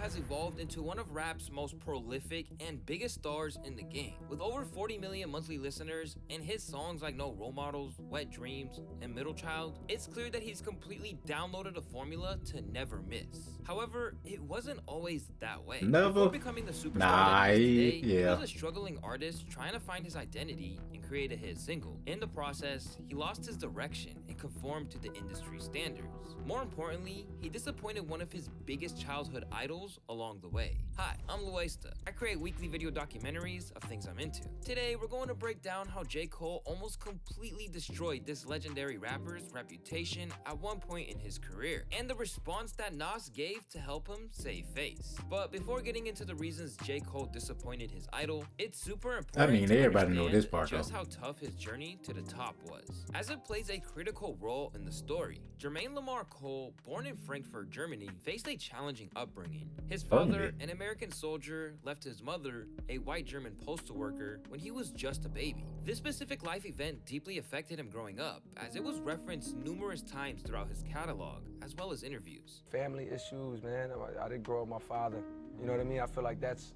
has evolved into one of rap's most prolific and biggest stars in the game. With over 40 million monthly listeners and hit songs like No Role Models, Wet Dreams, and Middle Child, it's clear that he's completely downloaded a formula to never miss. However, it wasn't always that way. Before Never. becoming the superstar Nah, that he is today, he yeah. was a struggling artist trying to find his identity and create a hit single. In the process, he lost his direction and conformed to the industry standards. More importantly, he disappointed one of his biggest childhood idols along the way. Hi, I'm Luesta. I create weekly video documentaries of things I'm into. Today, we're going to break down how J. Cole almost completely destroyed this legendary rapper's reputation at one point in his career, and the response that Nas gave to help him save face. But before getting into the reasons J. Cole disappointed his idol, it's super important to everybody know this understand part just though. how tough his journey to the top was, as it plays a critical role in the story. Jermaine Lamar Cole, born in Frankfurt, Germany, faced a challenging upbringing. His father, an American soldier, left his mother, a white German postal worker, when he was just a baby. This specific life event deeply affected him growing up, as it was referenced numerous times throughout his catalog, as well as interviews. Family issues, man. I didn't grow up with my father. You know what I mean? I feel like that's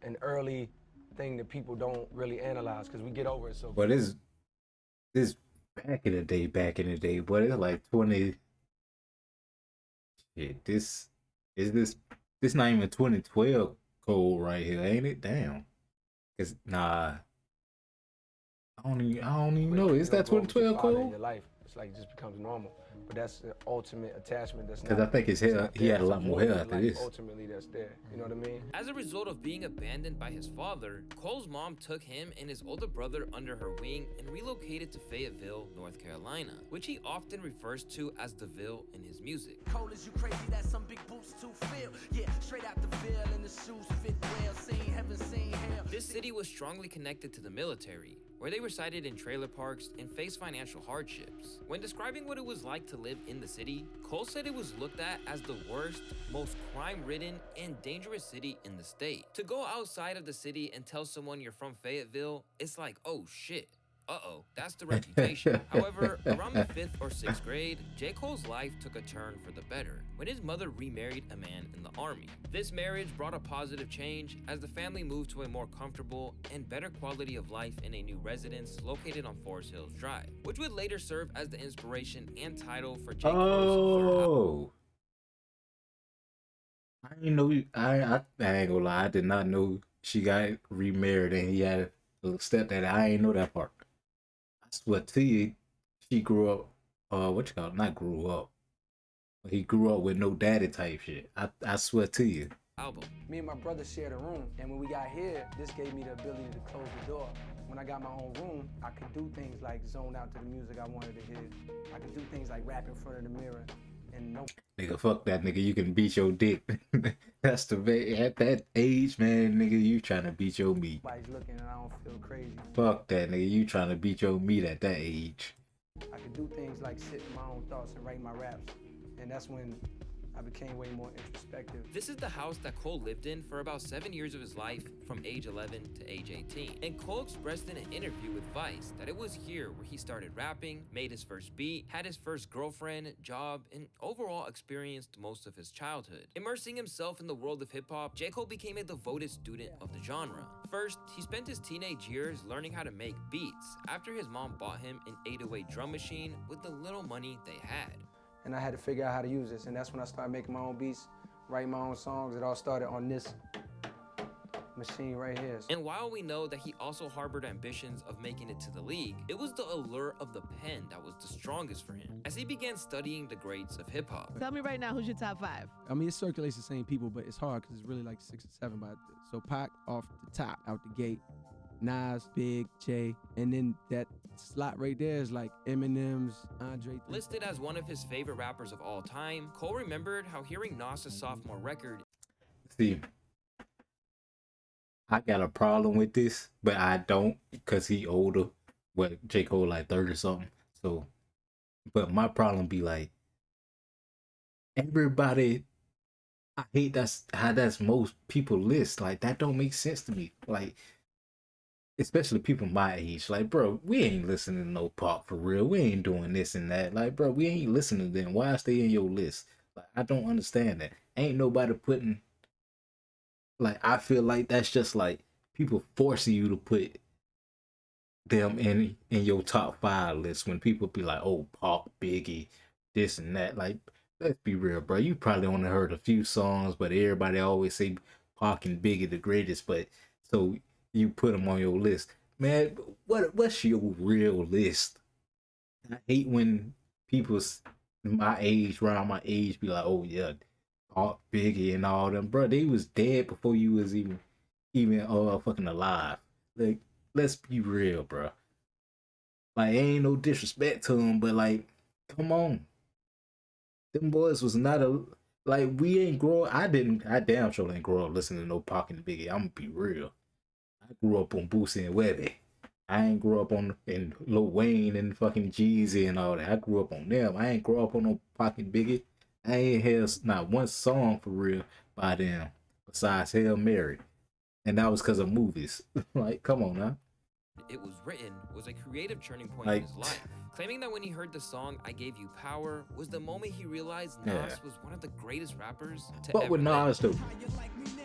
an early thing that people don't really analyze because we get over it so. But this back in the day, but it's like 20. Shit, this not even 2012 Cole right here, ain't it? Damn. Cause nah, I don't even know. Is that 2012 Cole? In your life, it's like it just becomes normal. But that's the ultimate attachment. That's Because I think his hair, he had a lot more hair after this. Ultimately, that's there. You know what I mean? As a result of being abandoned by his father, Cole's mom took him and his older brother under her wing and relocated to Fayetteville, North Carolina, which he often refers to as the Ville in his music. Cole, is you crazy that some big boots to fill? Yeah, straight out the Ville and the shoes fit well. Seen heaven, seen hell. This city was strongly connected to the military, where they resided in trailer parks and faced financial hardships. When describing what it was like to live in the city, Cole said it was looked at as the worst, most crime-ridden, and dangerous city in the state. To go outside of the city and tell someone you're from Fayetteville, it's like, oh shit. Uh-oh, that's the reputation. However, around the 5th or 6th grade, J. Cole's life took a turn for the better when his mother remarried a man in the army. This marriage brought a positive change as the family moved to a more comfortable and better quality of life in a new residence located on Forest Hills Drive, which would later serve as the inspiration and title for J. Cole's third album. Oh, I didn't know. I ain't gonna lie. I did not know she got remarried and he had a stepdad. I ain't know that part. I swear to you, she grew up. What you call it? Not grew up. He grew up with no daddy type shit. I swear to you. Album. Me and my brother shared a room, and when we got here, this gave me the ability to close the door. When I got my own room, I could do things like zone out to the music I wanted to hear. I could do things like rap in front of the mirror, and no. Nigga, fuck that nigga. You can beat your dick. That's the at that age, man, nigga. You trying to beat your meat. Nobody's looking, and I don't feel crazy. Fuck that nigga. You trying to beat your meat at that age. I could do things like sit in my own thoughts and write my raps, and that's when I became way more introspective. This is the house that Cole lived in for about 7 years of his life, from age 11 to age 18. And Cole expressed in an interview with Vice that it was here where he started rapping, made his first beat, had his first girlfriend, job, and overall experienced most of his childhood. Immersing himself in the world of hip-hop, J. Cole became a devoted student of the genre. First, he spent his teenage years learning how to make beats after his mom bought him an 808 drum machine with the little money they had. And I had to figure out how to use this, and that's when I started making my own beats, writing my own songs. It all started on this machine right here. And while we know that he also harbored ambitions of making it to the league, it was the allure of the pen that was the strongest for him, as he began studying the greats of hip-hop. Tell me right now, who's your top 5? I mean, it circulates the same people, but it's hard because it's really like 6 or 7. So Pac off the top, out the gate, Nas, Big, Jay, and then that slot right there is like Eminem's, Andre. Listed as one of his favorite rappers of all time, Cole remembered how hearing Nas' sophomore record. See, I got a problem with this, but I don't because he older. What, J. Cole like 30 or something. So, but my problem be like, everybody, I hate that's how that's most people list. Like, that don't make sense to me. Like, especially people my age. Like, bro, we ain't listening to no Pac for real. We ain't doing this and that. Like, bro, we ain't listening to them. Why stay in your list? Like, I don't understand that. ain't nobody putting, like, I feel like that's just like people forcing you to put them in your top 5 list when people be like, oh, Pac, Biggie, this and that. Like, let's be real, bro. You probably only heard a few songs, but everybody always say Pac and Biggie the greatest. But so you put them on your list, man. What's your real list? I hate when people's my age, around my age, be like, oh yeah, Pac, Biggie, and all them, bro. They was dead before you was even fucking alive. Like, let's be real, bro. Like, ain't no disrespect to them, but like, come on. Them boys was not a, like, we ain't grow. I damn sure didn't grow up listening to no Pac and Biggie. I'm gonna be real. I grew up on Boosie and Webby. I ain't grew up on in Lil Wayne and fucking Jeezy and all that. I grew up on them. I ain't grow up on no Pac and Biggie. I ain't heard not one song for real by them besides Hail Mary, and that was because of movies. Like, come on now. It was written was a creative turning point Like, in his life, claiming that when he heard the song "I Gave You Power" was the moment he realized Nas Yeah. was one of the greatest rappers to What ever would live. Nas do? How you like me now?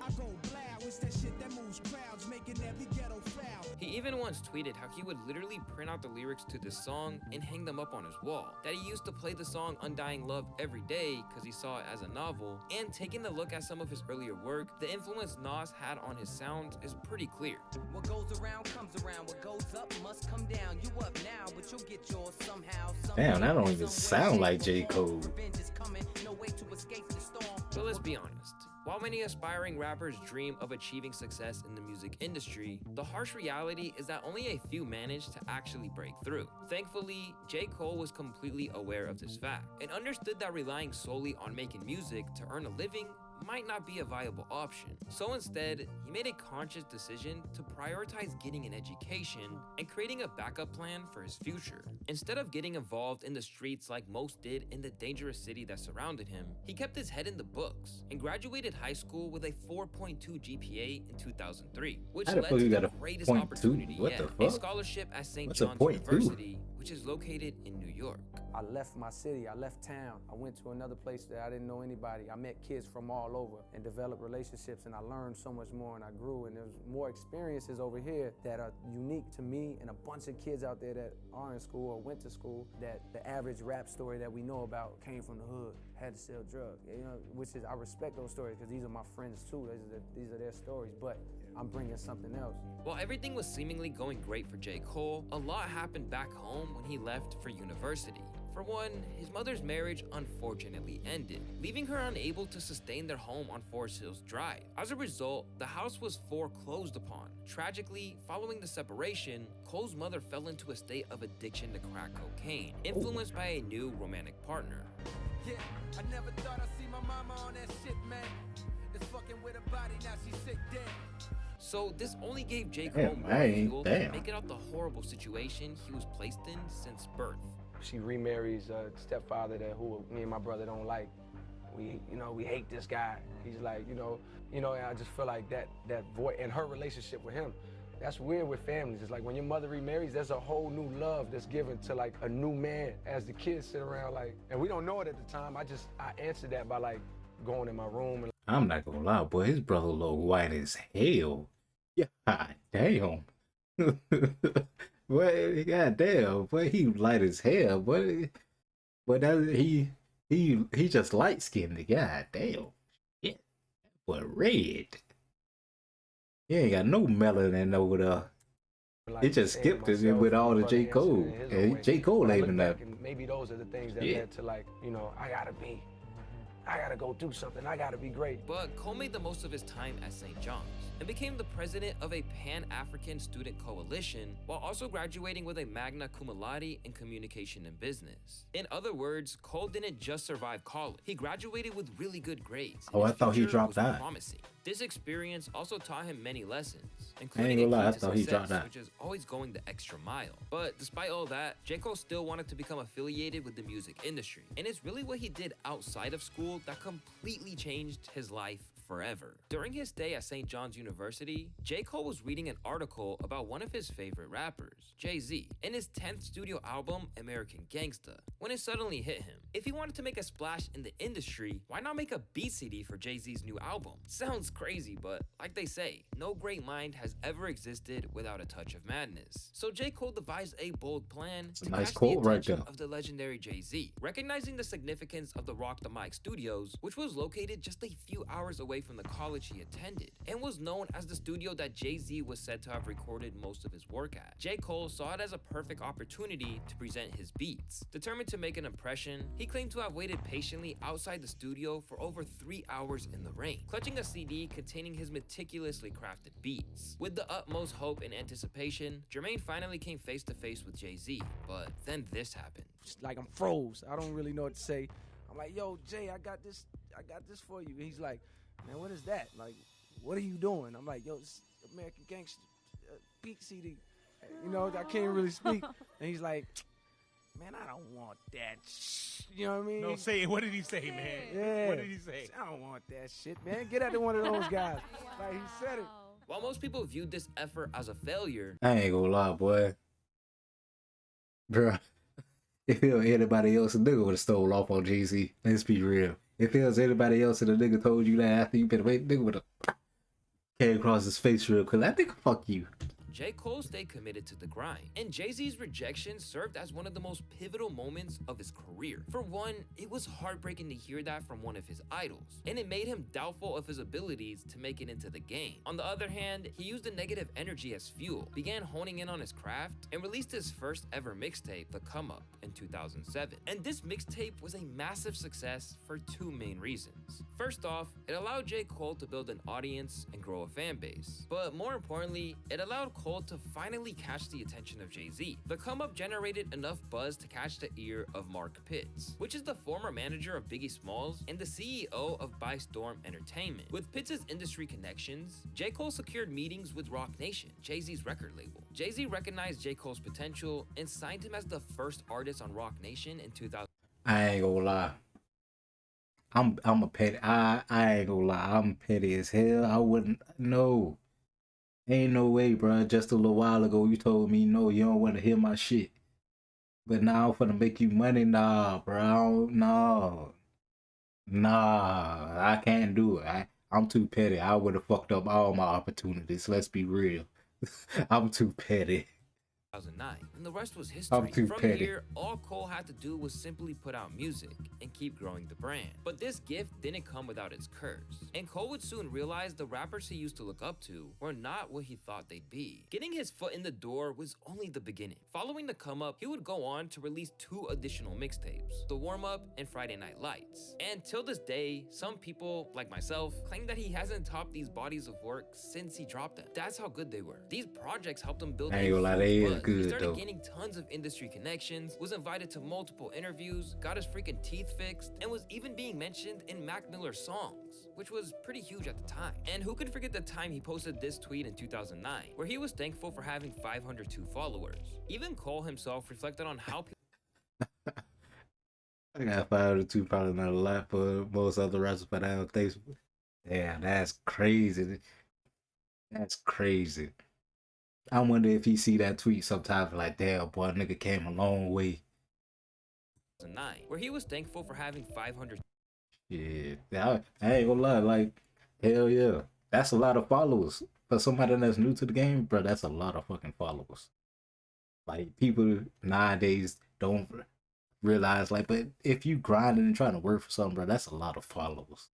I go blow, it's that shit that moves crowds, making every ghetto foul. He even once tweeted how he would literally print out the lyrics to this song and hang them up on his wall. That he used to play the song Undying Love every day because he saw it as a novel. And taking a look at some of his earlier work, the influence Nas had on his sound is pretty clear. What goes around comes around. What goes up must come down. You up now, but you'll get yours somehow. Damn, that don't even Some way, sound shape, like or J. form. Cole. Revenge is coming. No way to escape the storm. So let's be honest. While many aspiring rappers dream of achieving success in the music industry, the harsh reality is that only a few manage to actually break through. Thankfully, J. Cole was completely aware of this fact and understood that relying solely on making music to earn a living might not be a viable option. So instead, he made a conscious decision to prioritize getting an education and creating a backup plan for his future. Instead of getting involved in the streets like most did in the dangerous city that surrounded him, he kept his head in the books and graduated high school with a 4.2 GPA in 2003, which How the led fuck to you the got a greatest 0.2? opportunity What yet, the a fuck? scholarship at St. What's a John's 0.2? University, which is located in New York. I left my city, I left town. I went to another place that I didn't know anybody. I met kids from all over and developed relationships, and I learned so much more, and I grew, and there's more experiences over here that are unique to me and a bunch of kids out there that are in school or went to school that the average rap story that we know about came from the hood, had to sell drugs, you know, which is, I respect those stories because these are my friends too. These are their stories, but I'm bringing something else. While everything was seemingly going great for J. Cole, a lot happened back home when he left for university. For one, his mother's marriage unfortunately ended, leaving her unable to sustain their home on Forest Hills Drive. As a result, the house was foreclosed upon. Tragically, following the separation, Cole's mother fell into a state of addiction to crack cocaine, influenced by a new romantic partner. Yeah, I never thought I'd see my mama on that shit, man. It's fucking with her body, now she's sick dead. So this only gave J. Damn, Cole more man, fuel to damn. make it out the horrible situation he was placed in since birth. She remarries a stepfather who me and my brother don't like. We hate this guy. He's like, and I just feel like that void and her relationship with him. That's weird with families. It's like when your mother remarries, there's a whole new love that's given to like a new man as the kids sit around like, and we don't know it at the time. I answered that by like going in my room and I'm not gonna lie, boy. His brother look white as hell. Yeah, damn. Boy, goddamn, boy, he light as hell, boy. But that he just light skinned. God damn. Yeah, boy, red. He ain't got no melanin over there. like It just saying skipped it myself, with all my the brother J. answered Cole. in his own And way. J. Cole When I ain't look even back that. and maybe those are the things that Yeah. led to like, I gotta go do something. I gotta be great. But Cole made the most of his time at St. John's and became the president of a Pan-African student coalition while also graduating with a magna cum laude in communication and business. In other words, Cole didn't just survive college. He graduated with really good grades. and Oh, I his thought he future dropped was out. promising. This experience also taught him many lessons, I including ain't a gonna lie, I key to thought he dropped success, out. which is always going the extra mile. But despite all that, J. Cole still wanted to become affiliated with the music industry. And it's really what he did outside of school that completely changed his life forever. During his stay at St. John's University, J. Cole was reading an article about one of his favorite rappers, Jay-Z, in his 10th studio album, American Gangsta. when it suddenly hit him. If he wanted to make a splash in the industry, why not make a beat CD for Jay-Z's new album? Sounds crazy, but like they say, no great mind has ever existed without a touch of madness. So J. Cole devised a bold plan to nice catch the quote right attention there. of the legendary Jay-Z. Recognizing the significance of the Rock the Mic Studios, which was located just a few hours away from the college he attended, and was known as the studio that Jay-Z was said to have recorded most of his work at. J. Cole saw it as a perfect opportunity to present his beats. Determined to make an impression, he claimed to have waited patiently outside the studio for over 3 hours in the rain, clutching a CD containing his meticulously crafted beats. With the utmost hope and anticipation, Jermaine finally came face to face with Jay-Z, but then this happened. Like I'm froze. I don't really know what to say. I'm like, yo, Jay, I got this for you. He's like, man, what is that? Like, what are you doing? I'm like, yo, it's American Gangster beat CD. You know, I can't really speak. And he's like, man, I don't want that you know what I mean? No, say it. What did he say, man? Yeah. What did he say? I don't want that shit, man. Get out to one of those guys. Like, he said it. While most people viewed this effort as a failure, I ain't gonna lie, boy. Bruh. If it was anybody else, a nigga would have stole off on Jay-Z. Let's be real. If it was anybody else and the nigga told you that after you been away, nigga would have came across his face real quick. That nigga, fuck you. J. Cole stayed committed to the grind, and Jay-Z's rejection served as one of the most pivotal moments of his career. For one, it was heartbreaking to hear that from one of his idols, and it made him doubtful of his abilities to make it into the game. On the other hand, he used the negative energy as fuel, began honing in on his craft, and released his first ever mixtape, The Come Up, in 2007. And this mixtape was a massive success for two main reasons. First off, it allowed J. Cole to build an audience and grow a fan base. But more importantly, it allowed Cole to finally catch the attention of Jay-Z. The Come Up generated enough buzz to catch the ear of Mark Pitts, which is the former manager of Biggie Smalls and the CEO of By Storm Entertainment. With Pitts' industry connections, J. Cole secured meetings with Roc Nation, Jay-Z's record label. Jay-Z recognized J. Cole's potential and signed him as the first artist on Roc Nation in 2000. I ain't gonna lie. I'm a petty. I ain't gonna lie. I'm petty as hell. I wouldn't. No. Ain't no way, bro. Just a little while ago, you told me, no, you don't want to hear my shit. But now I'm finna make you money. Nah, bro. No. Nah. I can't do it. I'm too petty. I would have fucked up all my opportunities. Let's be real. I'm too petty. 2009, and the rest was history. I'm too From petty. here, all Cole had to do was simply put out music and keep growing the brand. But this gift didn't come without its curse, and Cole would soon realize the rappers he used to look up to were not what he thought they'd be. Getting his foot in the door was only the beginning. Following the Come Up, he would go on to release 2 additional mixtapes, The Warm Up and Friday Night Lights. And till this day, some people, like myself, claim that he hasn't topped these bodies of work since he dropped them. That's how good they were. These projects helped him build I ain't gonna lie, they is buzz. good, He started though. gaining tons of industry connections, was invited to multiple interviews, got his freaking teeth fixed, and was even being mentioned in Mac Miller's songs, which was pretty huge at the time. And who could forget the time he posted this tweet in 2009, where he was thankful for having 502 followers. Even Cole himself reflected on how people I got 502, probably not a lot for most other rappers, but I don't think so. Damn, that's crazy. That's crazy. I wonder if he see that tweet sometimes like, damn, boy, nigga came a long way. 2009, where he was thankful for having 500 Yeah, I ain't gonna lie, like, hell yeah. That's a lot of followers. For somebody that's new to the game, bro, that's a lot of fucking followers. Like, people nowadays don't realize, like, but if you grinding and trying to work for something, bro, that's a lot of followers.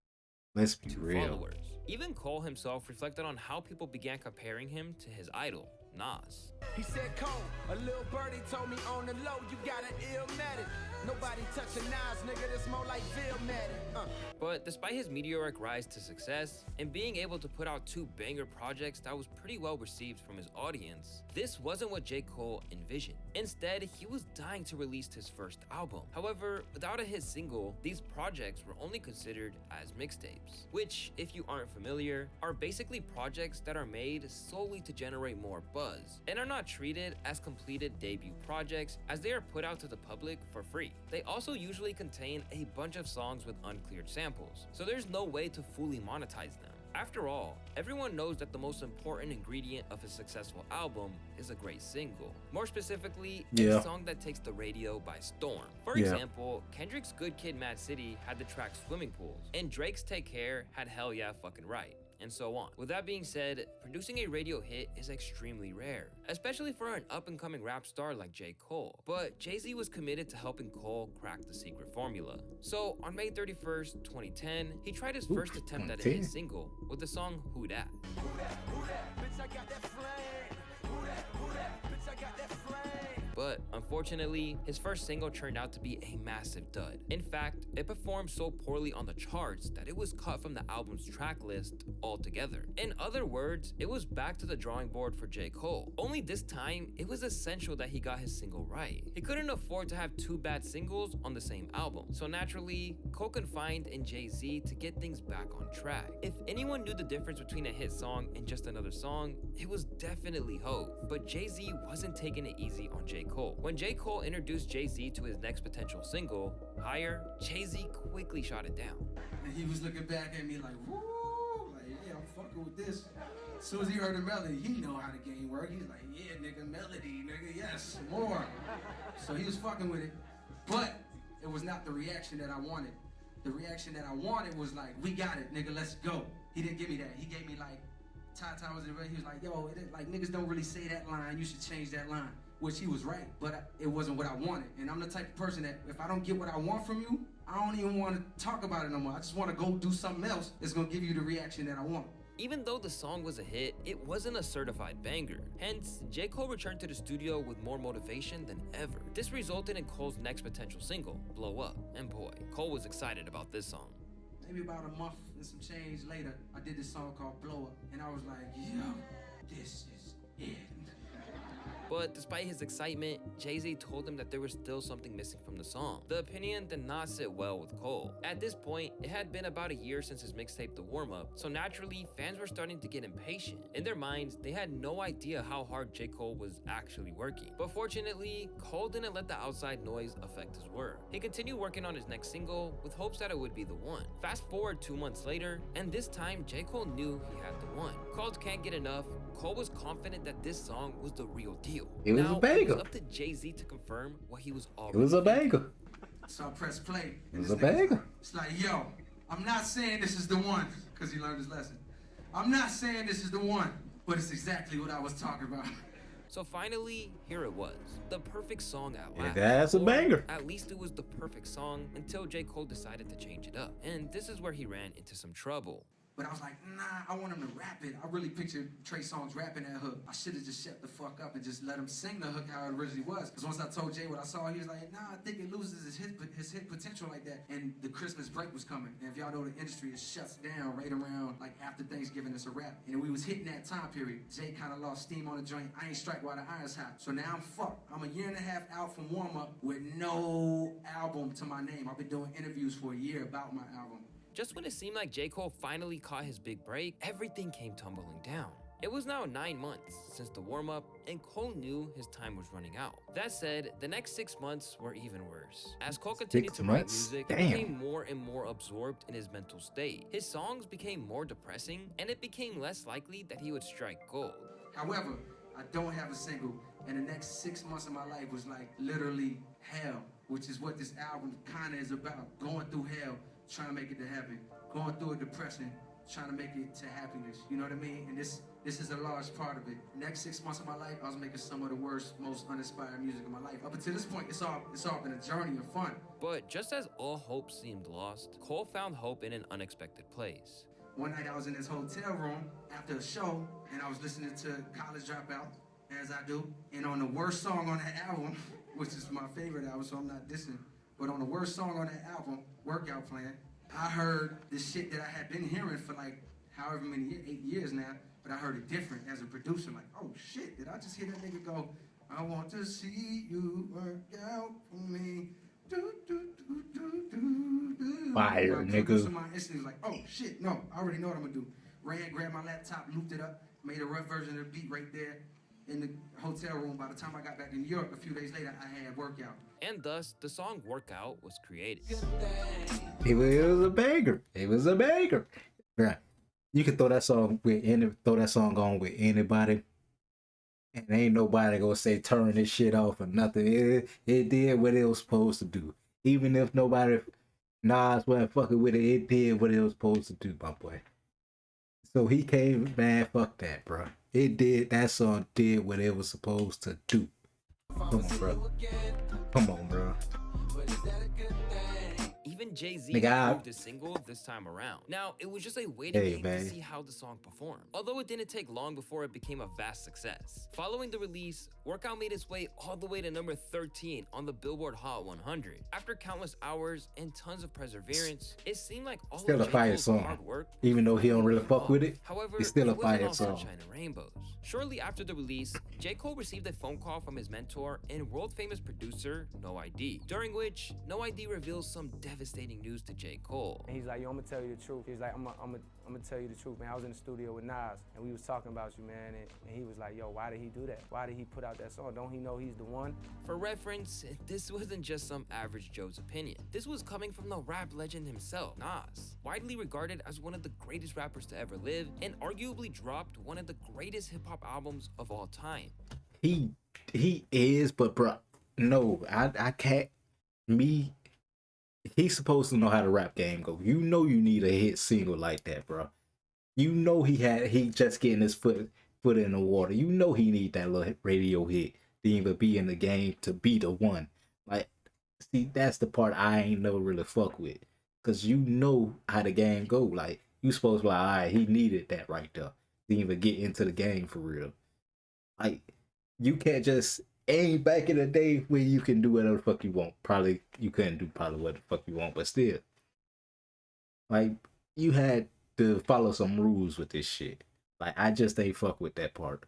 Let's be real. followers. Even Cole himself reflected on how people began comparing him to his idol, Nas. He said, Cole, a little birdie told me on the low, you got an Illmatic. Nobody touching Nas, nigga, that's more like Vilmatic. But despite his meteoric rise to success and being able to put out 2 banger projects that was pretty well received from his audience, this wasn't what J. Cole envisioned. Instead, he was dying to release his first album. However, without a hit single, these projects were only considered as mixtapes, which, if you aren't familiar, are basically projects that are made solely to generate more buzz. buzz and are not treated as completed debut projects as they are put out to the public for free. They also usually contain a bunch of songs with uncleared samples, so there's no way to fully monetize them. After all, everyone knows that the most important ingredient of a successful album is a great single. More specifically, Yeah. a song that takes the radio by storm. For Yeah. example, Kendrick's Good Kid, Mad City had the track Swimming Pools, and Drake's Take Care had Hell Yeah Fucking Right, and so on. With that being said, producing a radio hit is extremely rare, especially for an up-and-coming rap star like J. Cole. But Jay-Z was committed to helping Cole crack the secret formula. So on May 31st, 2010, he tried his first attempt at a hit 2010. single with the song Who Dat. Bitch, I got that flame. Who that, bitch, I got that flame. But unfortunately, his first single turned out to be a massive dud. In fact, it performed so poorly on the charts that it was cut from the album's track list altogether. In other words, it was back to the drawing board for J. Cole. Only this time, it was essential that he got his single right. He couldn't afford to have two bad singles on the same album, so naturally, Cole confided in Jay-Z to get things back on track. If anyone knew the difference between a hit song and just another song, it was definitely Hov. But Jay-Z wasn't taking it easy on J. Cole. When J. Cole introduced Jay-Z to his next potential single, Higher, Jay-Z quickly shot it down. And he was looking back at me like, woo, like, yeah, I'm fucking with this. As soon as he heard the melody, he know how the game work. He's like, yeah, nigga, melody, nigga, yes, more. So he was fucking with it, but it was not the reaction that I wanted. The reaction that I wanted was like, we got it, nigga, let's go. He didn't give me that. He gave me like, Ty was in the he was like, yo, like niggas don't really say that line. You should change that line. Which he was right, but it wasn't what I wanted. And I'm the type of person that if I don't get what I want from you, I don't even want to talk about it no more. I just want to go do something else that's gonna give you the reaction that I want. Even though the song was a hit, it wasn't a certified banger. Hence, J. Cole returned to the studio with more motivation than ever. This resulted in Cole's next potential single, Blow Up. And boy, Cole was excited about this song. Maybe about a month and some change later, I did this song called Blow Up. And I was like, yo, this is it. But despite his excitement, Jay-Z told him that there was still something missing from the song. The opinion did not sit well with Cole. At this point, it had been about a year since his mixtape The Warm Up, so naturally, fans were starting to get impatient. In their minds, they had no idea how hard J. Cole was actually working. But fortunately, Cole didn't let the outside noise affect his work. He continued working on his next single with hopes that it would be the one. Fast forward 2 months later, and this time, J. Cole knew he had the one. Called Can't Get Enough, Cole was confident that this song was the real deal. It was Now, a banger. It was up to Jay-Z to confirm what he was It already was a thinking. banger. So I press play. It and was this a nigga's banger. like- It's like, yo, I'm not saying this is the one, because he learned his lesson. I'm not saying this is the one, but it's exactly what I was talking about. So finally, here it was. The perfect song at Yeah, last. that's a Or banger. At least it was the perfect song until J. Cole decided to change it up. And this is where he ran into some trouble. But I was like, nah, I want him to rap it. I really pictured Trey Songz rapping that hook. I should have just shut the fuck up and just let him sing the hook how it originally was. Because once I told Jay what I saw, he was like, nah, I think it loses his hit potential like that. And the Christmas break was coming. And if y'all know the industry, it shuts down right around like after Thanksgiving, it's a wrap. And we was hitting that time period. Jay kind of lost steam on the joint. I ain't strike while the iron's hot. So now I'm fucked. I'm a year and a half out from warm up with no album to my name. I've been doing interviews for a year about my album. Just when it seemed like J. Cole finally caught his big break, everything came tumbling down. It was now 9 months since the warm-up, and Cole knew his time was running out. That said, the next 6 months were even worse. As Cole continued 6 to write months? music, he Damn. became more and more absorbed in his mental state. His songs became more depressing, and it became less likely that he would strike gold. However, I don't have a single, and the next 6 months of my life was like literally hell, which is what this album kind of is about. Going through hell, trying to make it to heaven. Going through a depression, trying to make it to happiness. You know what I mean? And this is a large part of it. Next 6 months of my life, I was making some of the worst, most uninspired music of my life. Up until this point, it's all been a journey of fun. But just as all hope seemed lost, Cole found hope in an unexpected place. One night I was in this hotel room after a show, and I was listening to College Dropout, as I do. And on the worst song on that album, which is my favorite album, so I'm not dissing, but on the worst song on that album, Workout Plan, I heard the shit that I had been hearing for like however many years, 8 years now, but I heard it different as a producer. Like, oh shit, did I just hear that nigga go, I want to see you work out for me. Do, do, do, do, do, do. Fire, My nigga. producer mind instantly was like, oh shit, no, I already know what I'm gonna do. Ran, grabbed my laptop, looped it up, made a rough version of the beat right there. in the hotel room. By the time I got back to New York, a few days later, I had Workout. And thus, the song Workout was created. It was a banger. It was a banger. Right. You can throw that song on with anybody, and ain't nobody gonna say turn this shit off or nothing. It did what it was supposed to do. Even if Nas wasn't fucking with it, it did what it was supposed to do, my boy. So he came, man, fuck that, bro. That song did what it was supposed to do. Come on, bro. Come on, bro. Even Jay-Z Nigga, approved the single this time around. Now, it was just a waiting game to see how the song performed. Although it didn't take long before it became a vast success. Following the release, Workout made its way all the way to number 13 on the Billboard Hot 100. After countless hours and tons of perseverance, it seemed like all Still of a fire J. Cole's song. hard work Even though he don't really paid fuck off. with it, However, it's still a it wasn't fire all song. sunshine and rainbows. Shortly after the release, J. Cole received a phone call from his mentor and world-famous producer, No ID, during which No ID reveals some devastating news to J. Cole. And he's like, yo, I'm gonna tell you the truth. He's like, I'm gonna tell you the truth, man. I was in the studio with Nas, and we was talking about you, man. And he was like, yo, why did he do that? Why did he put out that song? Don't he know he's the one? For reference, this wasn't just some average Joe's opinion. This was coming from the rap legend himself, Nas, widely regarded as one of the greatest rappers to ever live, and arguably dropped one of the greatest hip-hop albums of all time. He is, but bro, no, I can't. He's supposed to know how the rap game go. You know you need a hit single like that, bro. You know he just getting his foot in the water. You know he need that little radio hit to even be in the game, to be the one. Like, see, that's the part I ain't never really fuck with. Cause you know how the game go. Like, you supposed to be like, all right, he needed that right there to even get into the game for real. Like, you can't just aim back in the day when you can do whatever the fuck you want. Probably you couldn't do probably what the fuck you want, but still. Like, you had to follow some rules with this shit. Like, I just ain't fuck with that part.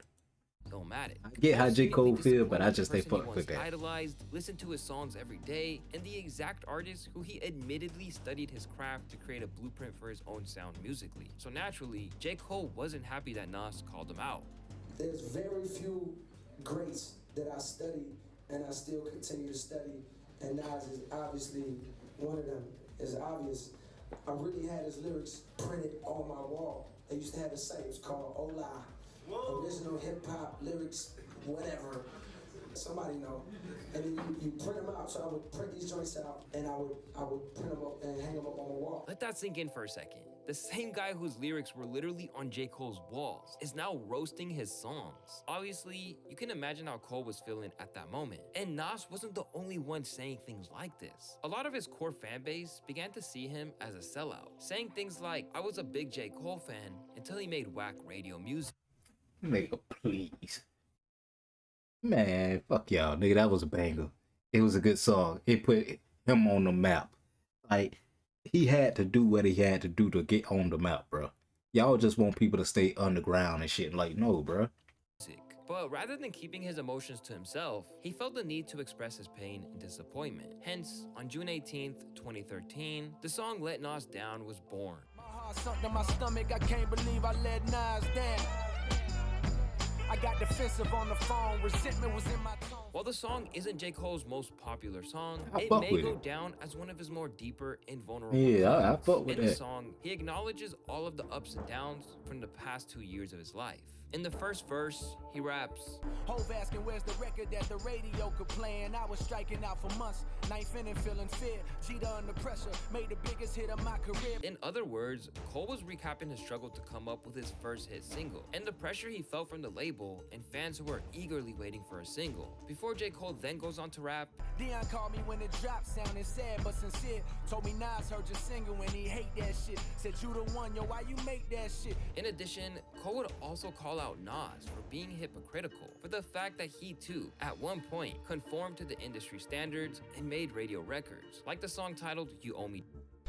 Illmatic. I get how J. Cole feel, but I Disappointed just the ain't person he fuck with once that. Idolized, listened to his songs every day, and the exact artist who he admittedly studied his craft to create a blueprint for his own sound musically. So naturally, J. Cole wasn't happy that Nas called him out. There's very few greats that I studied and I still continue to study, and Nas is obviously one of them. It's obvious. I really had his lyrics printed on my wall. They used to have a site, it was called Ola. Original hip hop lyrics, whatever. Somebody know. And then you print them out. So I would print these joints out and I would print them up and hang them up on the wall. Let that sink in for a second. The same guy whose lyrics were literally on J. Cole's walls is now roasting his songs. Obviously, you can imagine how Cole was feeling at that moment. And Nas wasn't the only one saying things like this. A lot of his core fan base began to see him as a sellout, saying things like, I was a big J. Cole fan until he made whack radio music. Nigga, please. Man, fuck y'all, nigga. That was a banger. It was a good song. It put him on the map. Like, he had to do what he had to do to get on the map, bro. Y'all just want people to stay underground and shit. Like, no, bro. But rather than keeping his emotions to himself, he felt the need to express his pain and disappointment. Hence, on June 18th, 2013, the song Let Nas Down was born. My heart sunk to my stomach, I can't believe I let Nas down. I got defensive on the phone, resentment was in my tone. While the song isn't J. Cole's most popular song, I it fuck may with go it. down as one of his more deeper and vulnerable Yeah, I cuts. fuck with In the that. song, he acknowledges all of the ups and downs from the past 2 years of his life. In the first verse, he raps, Hove asking where's the record that the radio could play, and I was striking out for months. Ninth inning, feeling fear. Jeter under pressure, made the biggest hit of my career. In other words, Cole was recapping his struggle to come up with his first hit single, and the pressure he felt from the label and fans who were eagerly waiting for a single. Before J. Cole then goes on to rap, Dion called me when it dropped, sounding sad but sincere. Told me Nas heard your single and he hate that shit. Said you the one, yo, why you make that shit? in addition, Cole would also call out Nas for being hypocritical for the fact that he too, at one point, conformed to the industry standards and made radio records, like the song titled You Owe Me.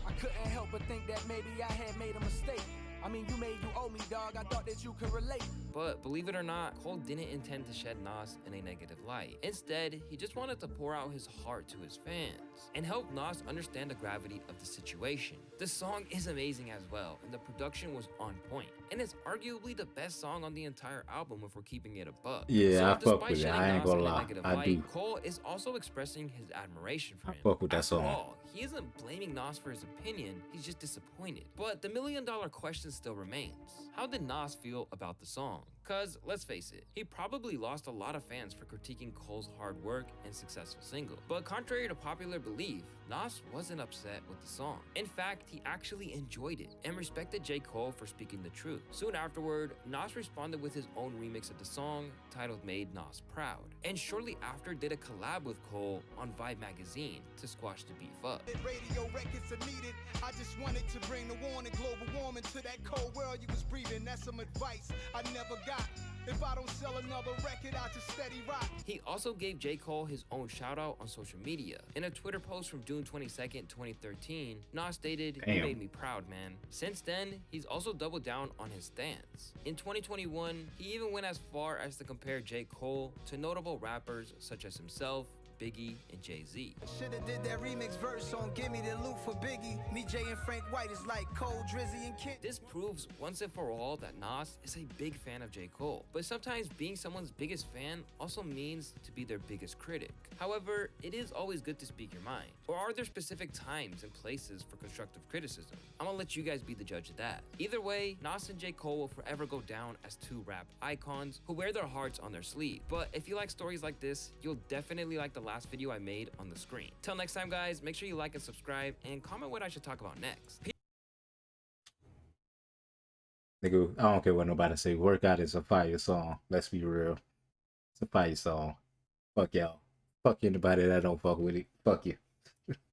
I couldn't help but think that maybe I had made a mistake. I mean, you owe me, dog. I thought that you could relate. But believe it or not, Cole didn't intend to shed Nas in a negative light. Instead, he just wanted to pour out his heart to his fans and help Nas understand the gravity of the situation. The song is amazing as well, and the production was on point. And it's arguably the best song on the entire album if we're keeping it above. Yeah, I fuck despite with it. shedding I ain't Nas gonna in a lie. negative I light, do. Cole is also expressing his admiration for I him. fuck with that After song. all, he isn't blaming Nas for his opinion, he's just disappointed. But the million-dollar question still remains. How did Nas feel about the song? Cause, let's face it, he probably lost a lot of fans for critiquing Cole's hard work and successful single. But contrary to popular belief, Nas wasn't upset with the song. In fact, he actually enjoyed it and respected J. Cole for speaking the truth. Soon afterward, Nas responded with his own remix of the song, titled Made Nas Proud. And shortly after did a collab with Cole on Vibe magazine to squash the beef up. Radio records are needed. I just wanted to bring the warning, global warming to that cold world you was breathing. That's some advice I never got. If I don't sell another record, I just steady rock. He also gave J. Cole his own shout out on social media. In a Twitter post from June 22nd, 2013, Nas stated, "You made me proud, man." Since then, he's also doubled down on his stance. In 2021, he even went as far as to compare J. Cole to notable rappers such as himself, Biggie, and Jay-Z. Shoulda did that remix verse on Gimme the Loot for Biggie. Me, Jay, and Frank White is like Cole, Drizzy, and Kid. This proves once and for all that Nas is a big fan of J. Cole. But sometimes being someone's biggest fan also means to be their biggest critic. However, it is always good to speak your mind. Or are there specific times and places for constructive criticism? I'm gonna let you guys be the judge of that. Either way, Nas and J. Cole will forever go down as two rap icons who wear their hearts on their sleeve. But if you like stories like this, you'll definitely like the last video I made on the screen. Till next time, guys, make sure you like and subscribe and comment what I should talk about next. Nigga, I don't care what nobody say. Workout is a fire song. Let's be real. It's a fire song. Fuck y'all. Fuck anybody that don't fuck with it. Fuck you.